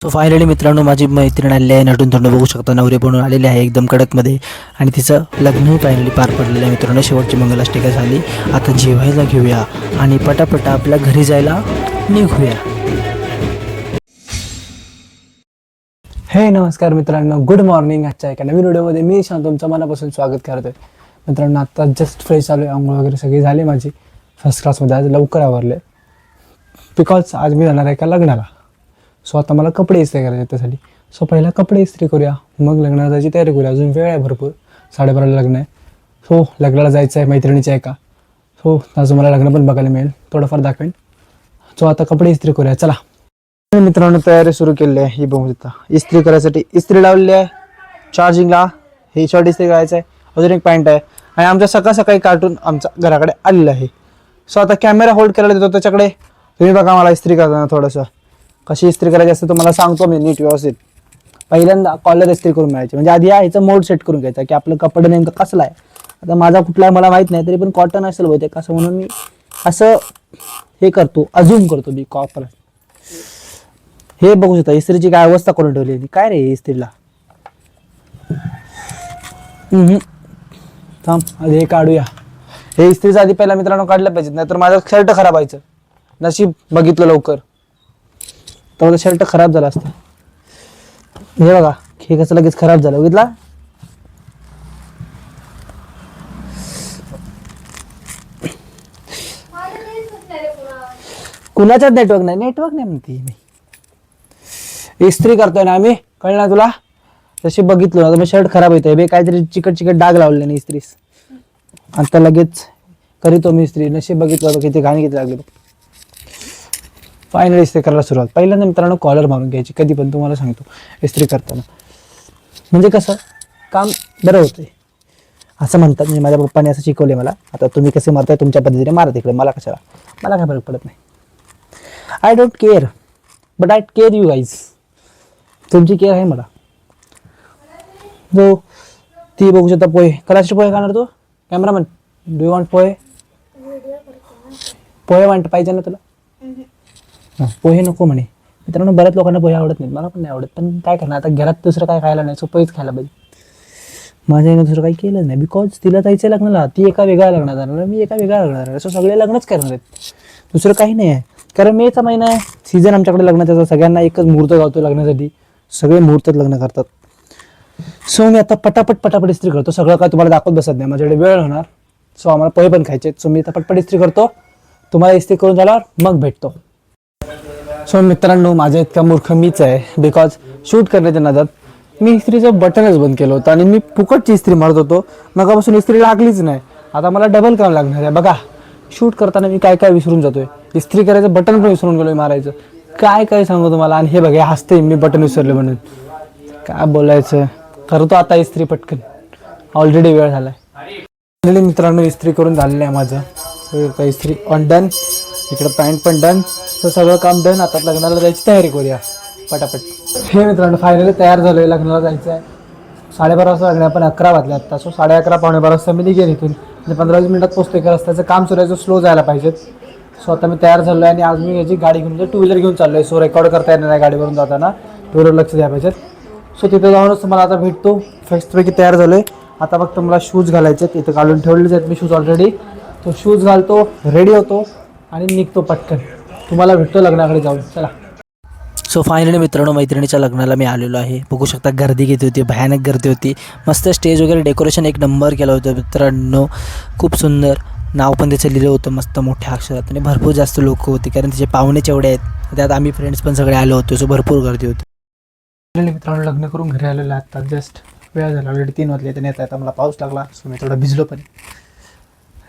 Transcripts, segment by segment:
So finally मित्रांनो माझी मैत्रीण आलेली आहे, नटून थंड बघू शकता, नवरे बनून आलेले आहे एकदम कडकमध्ये. आणि तिचं लग्नही फायनली पार पडलेलं आहे मित्रांनो. शेवटची मंगलाष्टिका झाली. आता जेवायला घेऊया आणि पटापटा आपल्या घरी जायला निघूया. हे नमस्कार मित्रांनो, गुड मॉर्निंग. आजच्या एका नवीन व्हिडिओमध्ये मी शांत तुमचं मनापासून स्वागत करतोय. मित्रांनो आता जस्ट फ्रेश आलो आहे, आंघोळ वगैरे सगळी झाली माझी फर्स्ट क्लासमध्ये. आज लवकर आवरले बिकॉज आज मी जाणार आहे एका लग्नाला. सो आता मला कपडे इस्त्री करायचे त्यासाठी. सो पहिला कपडे इस्त्री करूया, मग लग्नाला जायची तयारी करूया. अजून वेळ आहे भरपूर, 12:30ला लग्न आहे. सो लग्नाला जायचं आहे मैत्रिणीच्या एका. सो अजून मला लग्न पण बघायला मिळेल, थोडंफार दाखवेन. सो आता कपडे इस्त्री करूया, चला. मित्रांनो तयारी सुरू केली आहे. ही बघू शकता, इस्त्री करायसाठी इस्त्री लावलेली आहे चार्जिंगला. हे शर्ट इस्त्री करायचं आहे, अजून एक पॅन्ट आहे. आणि आमच्या सकाळ सकाळी कार्टून आमच्या घराकडे आलेलं आहे. सो आता कॅमेरा होल्ड करायला देतो त्याच्याकडे. तुम्ही बघा मला इस्त्री करताना थोडंसं कशी इस्त्री करायची असते तुम्हाला सांगतो मी नीट व्यवस्थित. पहिल्यांदा कॉलर इस्त्री करून मिळायची, म्हणजे आधी ह्याचं मोड सेट करून घ्यायचा की आपलं कपडे नेमकं कसलं आहे. आता माझा कुठला आहे मला माहीत नाही, तरी पण कॉटन असेल बहुतेक असं, म्हणून मी असं हे करतो, अजूम करतो मी कॉपर. हे बघू शकता इस्त्रीची काय अवस्था करून ठेवली. काय रे इस्त्रीला. थांब आधी हे काढूया. हे इस्त्रीचं आधी पहिला मित्रांनो काढलं पाहिजे, नाहीतर माझं शर्ट खराब व्हायचं. नशीब बघितलं लवकर, तर माझं शर्ट खराब झालं असतं. हे बघा हे कसं लगेच खराब झालं, बघितला. कुणाच्याच नेटवर्क नाही म्हणते मी. इस्त्री करतोय ना आम्ही, कळलं ना तुला. तशी बघितलं ना, तर शर्ट खराब होतंय बे, काहीतरी चिकट डाग लावले नाही इस्त्रीस. आता लगेच करीतो मी इस्त्री. नशीब बघितलं किती घाणी किती लागली. फायनली इस्त्री करायला सुरुवात. पहिल्यांदा मित्रांनो कॉलर मारून घ्यायची कधी पण, तुम्हाला सांगतो इस्त्री करताना. म्हणजे कसं काम बरं होतंय असं म्हणतात. म्हणजे माझ्या पप्पाने असं शिकवले मला. आता तुम्ही कसे मारताय तुमच्या पद्धतीने मारा तिकडे, मला कशाला, मला काय फरक पडत नाही. I don't care but I care you guys. तुमची केअर आहे मला. जो ती बघू शकता पोहे, कलाची पोहे खाणार तू cameraman. Do you want pohe? Pohe want पाहिजे ना तुला. पोहे नको म्हणे मित्रांनो. बऱ्याच लोकांना पोहे आवडत नाहीत, मला पण नाही आवडत. पण काय करणार आता, घरात दुसरं काय खायला नाही, सो पोहेच खायला पाहिजे. माझ्या आईनं दुसरं काही केलंच नाही, बिकॉज तिला जायचं लग्नाला. ती एका वेगळ्या लग्नात जाणार, मी एका वेगळ्या लग्नात जाणार. सो सगळे लग्नच करणार आहेत, दुसरं काही नाही आहे. कारण मेचा महिना आहे, सीझन आमच्याकडे लग्नाचा. सगळ्यांना एकच मुहूर्त गावतो लग्नासाठी, सगळे मुहूर्तात लग्न करतात. सो मी आता पटापट इस्त्री करतो. सगळं काय तुम्हाला दाखवत बसत नाही, माझ्याकडे वेळ होणार. सो आम्हाला पोहे पण खायचे. सो मी आता पटपट इस्त्री करतो, तुम्हाला इस्त्री करून झाल्यावर मग भेटतो. सो मित्रांनो माझ्या इतका मूर्ख मीच आहे, बिकॉज शूट करण्याच्या नादात मी इस्त्रीचं बटनच बंद केलं होतं आणि मी फुकटची इस्त्री मारत होतो. मगापासून इस्त्री लागलीच नाही. आता मला डबल काम लागणार आहे. बघा शूट करताना मी काय काय विसरून जातोय. इस्त्री करायचं बटन पण विसरून गेलोय मारायचं. काय सांगू तुम्हाला. आणि हे बघा हसते मी बटन विसरले म्हणून. काय बोलायचं, करतो आता इस्त्री पटकन, ऑलरेडी वेळ झालाय. मित्रांनो इस्त्री करून झालेलं आहे माझं. इस्त्री ऑन डन, इकडं पॅन्ट पण डन. तर सगळं काम डन. आता लग्नाला जायची तयारी करूया पटापट. हे मित्रांनो फायनली तयार झालोय, लग्नाला जायचं आहे. 12:30 वाजता लग्न, पण 11 वाजले आत्ता. सो 11:30 पावणे 12 वाजता मी निघेन इथून. म्हणजे 15-20 मिनिटात पोहोचतोय. का रस्त्याचं काम सुरू आहे, स्लो जायला पाहिजेत. सो आता मी तयार झालो आहे आणि आज मी याची गाडी घेऊन, टू व्हीलर घेऊन चाललो आहे. सो रेकॉर्ड करता येणार नाही गाडीवरून जाताना, टू व्हीलर लक्ष द्यायला पाहिजेत. सो तिथे जाऊनच मला आता भेटतो. फेस्टपैकी तयार झालो आहे. आता फक्त मला शूज घालायचे आहेत, इथं घालून ठेवलेलेच आहेत मी शूज ऑलरेडी. तो शूज घालतो, रेडी होतो आणि निघतो पटकन. तुम्हाला भेटतो लग्नाकडे जाऊन, चला. सो फायनली मित्रांनो मैत्रिणीच्या लग्नाला मी आलेलो आहे. बघू शकता गर्दी किती होती, भयानक गर्दी होती. मस्त स्टेज वगैरे डेकोरेशन एक नंबर केलं होतं मित्रांनो, खूप सुंदर. नाव पण त्याचं लिहिलं होतं मस्त मोठ्या अक्षरात. आणि भरपूर जास्त लोक होते, कारण त्याचे पाहुणेच एवढे आहेत. त्यात आम्ही फ्रेंड्स पण सगळे आलो होतो. सो भरपूर गर्दी होती. मित्रांनो लग्न करून घरी आलेलं आहे आता. जस्ट वेळ झाला, ऑलरेडी 3 वाजले. तर येता येता मला पाऊस लागला. सो मी थोडा भिजलो पण.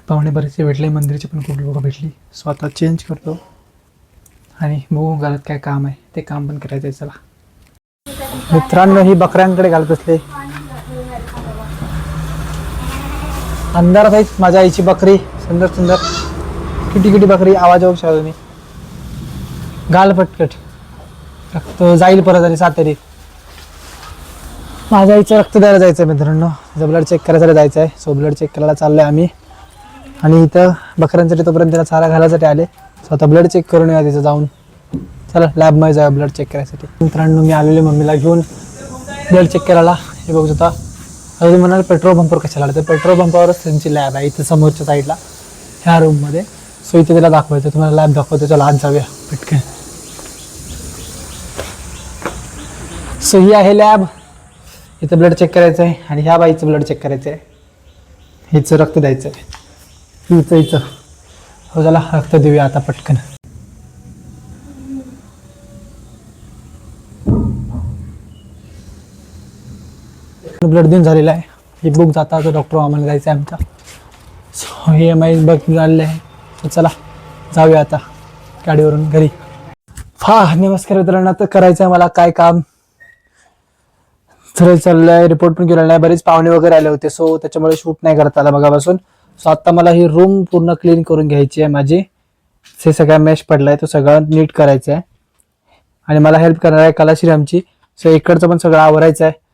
पाहुणे बरेचसे भेटले, मंदिरचे पण खूप लोक भेटली. सो आता चेंज करतो आणि बघू घरात काय काम आहे ते काम पण करायचं आहे. चला मित्रांनो ही बकऱ्यांकडे घालत असले. अंधारात आहे माझ्या आईची बकरी, सुंदर सुंदर किटी बकरी. आवाज होऊ शकतो मी. घाल पटकट, रक्त जाईल परत आणि सातेरी. माझ्या आईचं रक्त द्यायला जायचं आहे मित्रांनो, ब्लड चेक करायसाठी जायचं आहे. सो ब्लड चेक करायला चाललोय आम्ही. आणि इथं बकऱ्यांसाठी तोपर्यंत त्याला चारा घालायसाठी आले. स्वतः ब्लड चेक करून या तिथं जाऊन. चला लॅबमध्ये जाऊया ब्लड चेक करायसाठी. मित्रांनो मी आलेले मम्मीला घेऊन ब्लड चेक करायला. हे बघू शकता. आता तुम्ही म्हणाल पेट्रोल पंपवर कशाला आलं, तर पेट्रोल पंपावरच त्यांची लॅब आहे इथं समोरच्या साईडला ह्या रूममध्ये. सो इथे त्याला दाखवायचं, तुम्हाला लॅब दाखवतो. चला आज जाऊया पटकन. सो ही आहे लॅब. इथं ब्लड चेक करायचं आहे आणि ह्या बाईचं ब्लड चेक करायचं आहे. हिचं रक्त द्यायचं आहे. हिचं हो चला रक्त देऊया आता पटकन. ब्लड देऊन झालेला आहे. ही बुक जाता तो डॉक्टर आम्हाला जायचं आहे आमचा. सो हे बघ झालेलं आहे. तर चला जाऊया आता गाडीवरून घरी. नमस्कार मित्रांनो. तर करायचं आहे मला काय काम तर चाललंय. रिपोर्ट पण केलेला आहे. बरेच पाहुणे वगैरे आले होते सो त्याच्यामुळे शूट नाही करता आला बघापासून. सो आता मला ही रूम पूर्ण क्लीन करून घ्यायची आहे माझी. हे सगळा मेश पडलाय तो सगळं नीट करायचं आहे आणि मला हेल्प करणार आहे कलाश्री आमची. सो इकडचं पण सगळं आवरायचं आहे.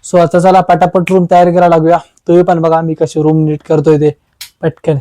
सो आता चला पटापट रूम तयार करायला लागूया. तुम्ही पण बघा मी कशी रूम नीट करतोय ते पटकन.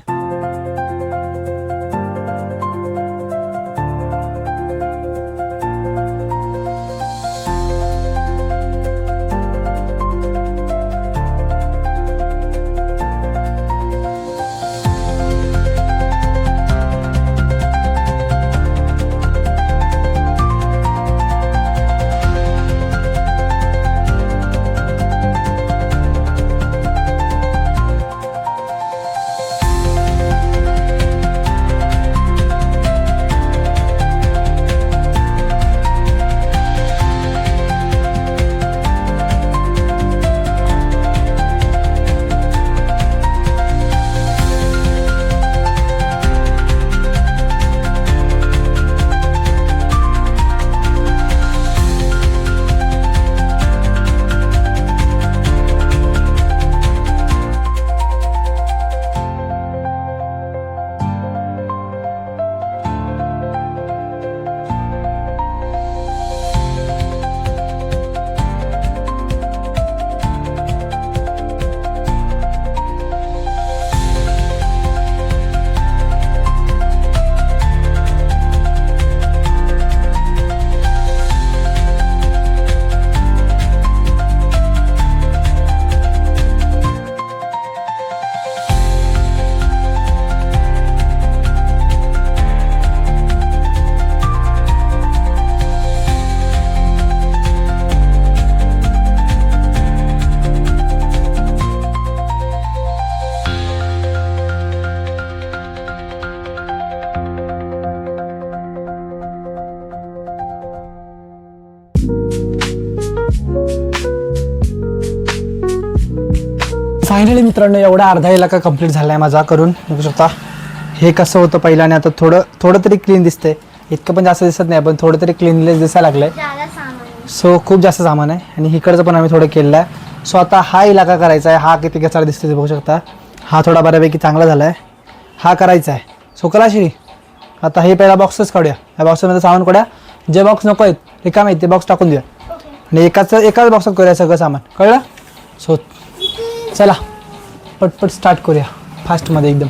फायनली मित्रांनो एवढा अर्धा इलाका कंप्लीट झाला आहे माझा करून. बघू शकता हे कसं होतं पहिला आणि आता थोडं तरी क्लीन दिसतंय. इतकं पण जास्त दिसत नाही पण थोडं तरी क्लीननेस दिसायला लागलंय. सो खूप जास्त सामान आहे आणि इकडचं पण आम्ही थोडं केलेलं आहे. सो आता हा इलाका करायचा आहे. हा किती कचरा दिसतोय बघू शकता. हा थोडा बऱ्यापैकी चांगला झाला आहे. हा करायचा आहे. सो कलाश्री आता हे पहिला बॉक्सच काढूया. या बॉक्समध्ये सामान काढूया. जे बॉक्स नको आहेत रिकामे आहेत ते बॉक्स टाकून द्या आणि एकाच बॉक्सात करूया सगळं सामान. कळलं. सो चला पटपट स्टार्ट करूया फास्टमध्ये एकदम.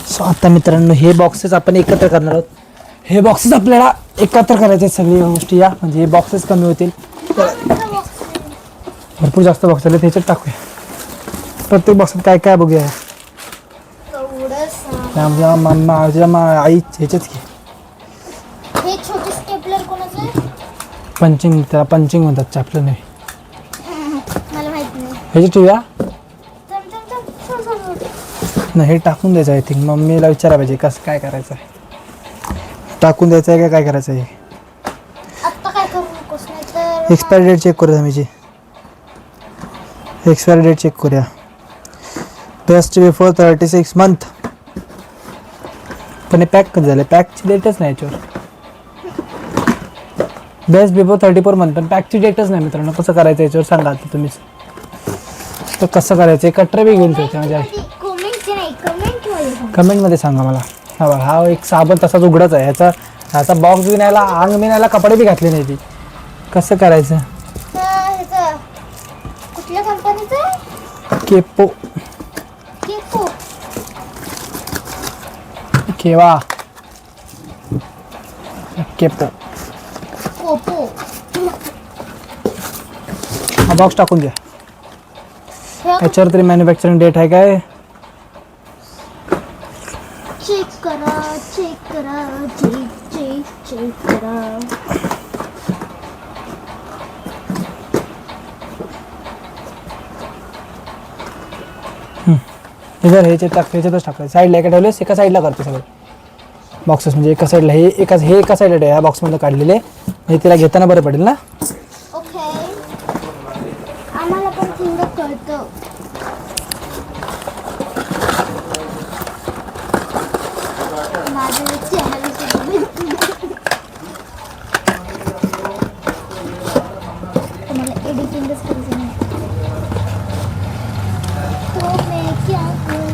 सो आता मित्रांनो हे बॉक्सेस आपण एकत्र करणार आहोत. हे बॉक्सेस आपल्याला एकत्र करायचे सगळी गोष्टी या म्हणजे हे बॉक्सेस कमी होतील. भरपूर जास्त बॉक्स आले त्याच्यात टाकूया. प्रत्येक बॉक्सात काय काय बघूया. आई ह्याच्यात की पंचिंग त्याला पंचिंग म्हणतात चॅपलर नाही. ह्याची ठेवूया नाही. हे टाकून द्यायचं आय थिंक. मम्मीला विचारा पाहिजे कसं काय करायचं आहे. टाकून द्यायचं आहे का काय करायचं आहे. एक्सपायरी डेट चेक करूया. आम्ही एक्सपायरी डेट चेक करूया. Best before 36 month. पण हे पॅक कधी झालं. पॅकची डेटच नाही याच्यावर. बेस्ट बिफोर 34 मंथ पण पॅकची डेटच नाही मित्रांनो. कसं करायचं याच्यावर सांगा आता तुम्हीच. तर कसं करायचं कटर बी घेऊन ठेवते माझ्या. कमेंटमध्ये सांगा मला. हा एक साबण तसाच उघडच आहे. ह्याचा बॉक्स बी न्यायला अंग बी न्यायला कपडे बी घातले नाही ती. कसं करायचं. कुठल्या कंपनीचं. केपो केको केवा केपो कोपो हा बॉक्स टाकून द्या. हे याच्यावर तरी मॅन्युफॅक्चरिंग डेट आहे काय? चेक करा चेक करा. जर ह्याच्यातच टाकायचं. साईडला एका ठेवलेस, एका साईडला करते सगळे बॉक्सेस. म्हणजे एका साईडला हे एका साईडला ह्या बॉक्समध्ये काढलेले, म्हणजे तिला घेताना बरं पडेल ना. ओके आम्हाला पण थोडं कळतं. माझं चॅनल तुम्हाला एडिटिंगच करायचं नाही. तो मैं क्या करूं?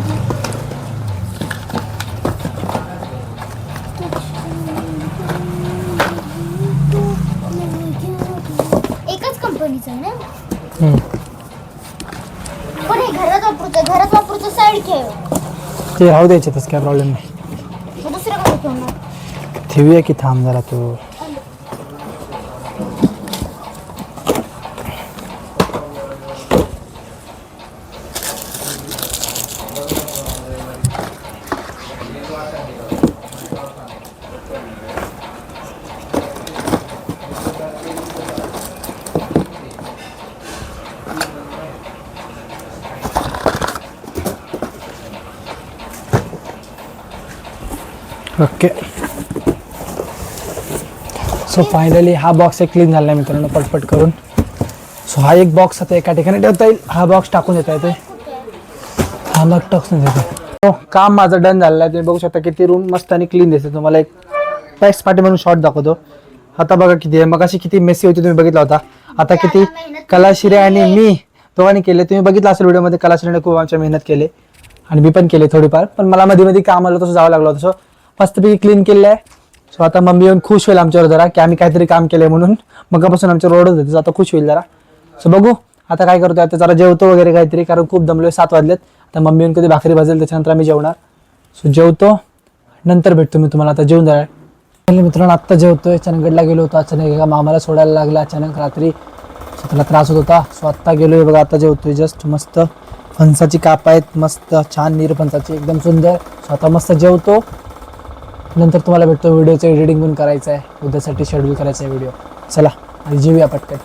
एकच कंपनीचं आहे ना. पण हे घरात वापरतो साईड ठेव. ते राहू द्यायचे, तसं काय प्रॉब्लेम नाही. मग दुसरं कसं ठेवणार? ठेवूया की, थांब जरा तू. ओके, सो फायनली हा बॉक्स एक क्लीन झाला आहे मित्रांनो, पटपट करून. सो हा एक बॉक्स आता एका ठिकाणी ठेवता येईल. हा बॉक्स टाकून देता येते, हा मग टाकून देतो. काम माझं डन झालं आहे. तुम्ही बघू शकता किती रूम मस्त आणि क्लीन दिसते. तुम्हाला एक पॅक्स पार्टी म्हणून शॉट दाखवतो. आता बघा किती आहे. मग अशी किती मेसी होती तुम्ही बघितला होता. आता किती कलाश्री आणि मी दोघांनी केले. तुम्ही बघितलं असेल व्हिडिओमध्ये, कलाश्रीने खूप आमच्या मेहनत केली आणि मी पण केले थोडीफार. पण मला मध्ये मध्ये काम आलं तसं जावं लागलं. तसं मस्तपैकी क्लीन केलं आहे. सो आता मम्मी येऊन खुश होईल आमच्यावर जरा, की आम्ही काहीतरी काम केलंय म्हणून. मगापासून आमच्यावर ओरडत होते, आता खुश होईल जरा. सो बघू आता काय करतोय. आता जरा जेवतो वगैरे काहीतरी, कारण खूप दमलोय. 7 वाजलेत. आता मम्मी येऊन कधी भाकरी भाजेल, त्याच्यानंतर आम्ही जेवणार. सो जेवतो, नंतर भेटतो मी तुम्हाला. आता जेवून जाणार मित्रांनो. आत्ता जेवतोय. चंदगडला गेलो होतो अचानक, एका मामाला सोडायला लागला अचानक रात्री. सो त्याला त्रास होत होता. सो आत्ता गेलोय बघा, आता जेवतोय जस्ट. मस्त फणसाची काप आहेत, मस्त छान फणसाची, एकदम सुंदर. सो आता मस्त जेवतो, नंतर तुम्हाला भेटतो. व्हिडिओचं एडिटिंग पण करायचं आहे, उद्यासाठी शेड्यूल करायचं आहे व्हिडिओ. चला आणि जेवूया पटकन.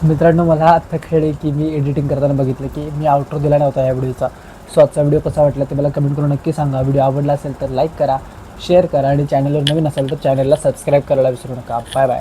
मित्रांनो मला आता कळले की मी एडिटिंग करताना बघितलं की मी आउटरो दिला नव्हता या व्हिडिओचा. सो आजचा व्हिडिओ कसा वाटला ते मला कमेंट करून नक्की सांगा. व्हिडिओ आवडला असेल तर लाईक करा, शेअर करा आणि चॅनलवर नवीन असेल तर चॅनलला सबस्क्राईब करायला विसरू नका. Bye bye.